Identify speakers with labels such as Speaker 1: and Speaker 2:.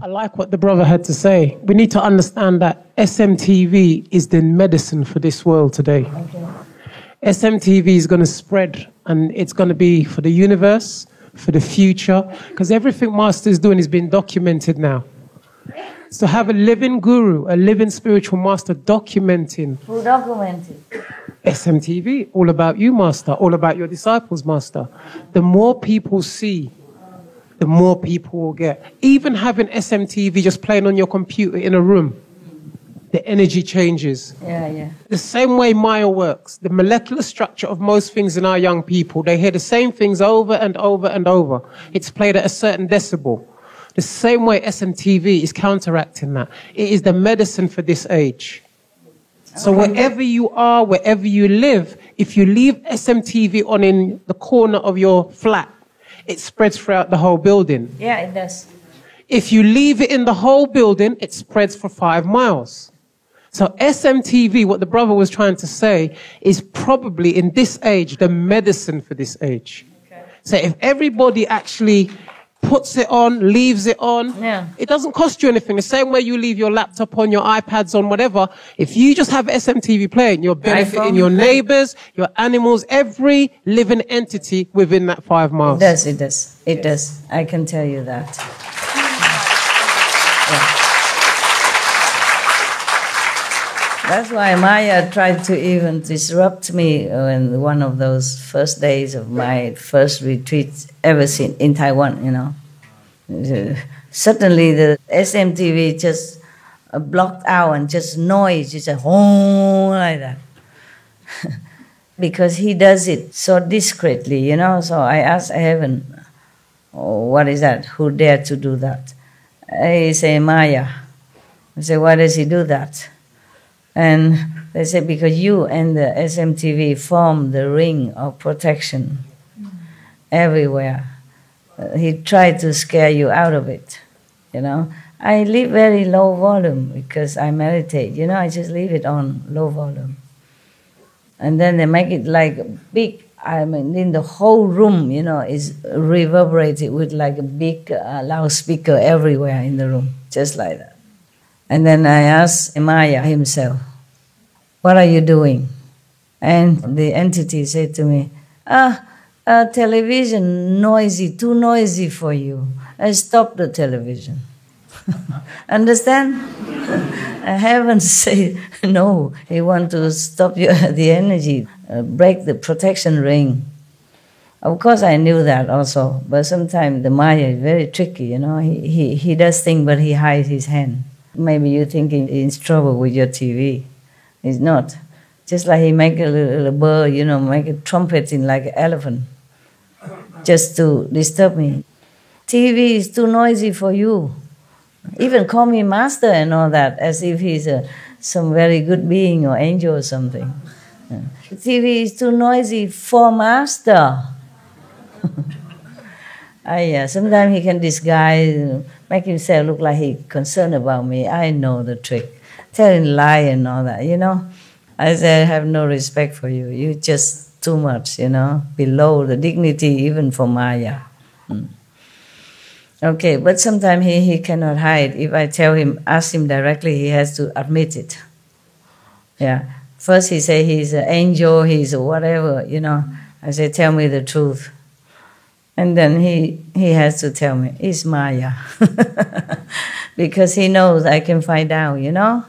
Speaker 1: I like what the brother had to say. We need to understand that SMTV is the medicine for this world today. Okay. SMTV is going to spread, and it's going to be for the universe, for the future, because everything Master is doing is being documented now. So have a living guru, a living spiritual master documenting.
Speaker 2: Who documented?
Speaker 1: SMTV, all about you, Master, all about your disciples, Master. The more people see, the more people will get. Even having SMTV just playing on your computer in a room, the energy changes.
Speaker 2: Yeah.
Speaker 1: The same way Maya works, the molecular structure of most things in our young people, they hear the same things over and over and over. It's played at a certain decibel. The same way SMTV is counteracting that. It is the medicine for this age. So wherever you are, wherever you live, if you leave SMTV on in the corner of your flat, it spreads throughout the whole building.
Speaker 2: Yeah, it does.
Speaker 1: If you leave it in the whole building, it spreads for 5 miles. So SMTV, what the brother was trying to say, is probably in this age, the medicine for this age. Okay. So if everybody actually puts it on, leaves it on, it doesn't cost you anything. The same way you leave your laptop on, your iPads on, whatever. If you just have SMTV playing, you're benefiting your neighbors, your animals, every living entity within that 5 miles.
Speaker 2: It does. I can tell you that. That's why Maya tried to even disrupt me in one of those first days of my first retreat ever seen in Taiwan, you know. Suddenly the SMTV just blocked out and just noise, just a oh like that. Because he does it so discreetly, you know. So I asked heaven, oh, what is that? Who dared to do that? I say Maya. I say, why does he do that? And they said, because you and the SMTV form the ring of protection everywhere. He tried to scare you out of it, you know. I leave very low volume because I meditate, you know, I just leave it on low volume. And then they make it like big, I mean, in the whole room, you know, is reverberated with like a big loudspeaker everywhere in the room, just like that. And then I asked Maya himself, what are you doing? And the entity said to me, television noisy, too noisy for you. I stopped the television. Understand? Heaven said, no, he wants to stop the energy, break the protection ring. Of course I knew that also, but sometimes the Maya is very tricky, you know. He does things, but he hides his hand. Maybe you're thinking he's in trouble with your TV. He's not. Just like he make a little bird, you know, make a trumpet in like an elephant, just to disturb me. TV is too noisy for you. Even call me master and all that, as if he's some very good being or angel or something. TV is too noisy for master. Sometimes he can disguise, make himself look like he's concerned about me. I know the trick. Tell him lie and all that, you know. I say, I have no respect for you. You're just too much, you know, below the dignity even for Maya. Okay, but sometimes he cannot hide. If I tell him, ask him directly, he has to admit it. Yeah. First he say he's an angel, he's a whatever, you know. I say, tell me the truth. And then he has to tell me, it's Maya. Because he knows I can find out, you know.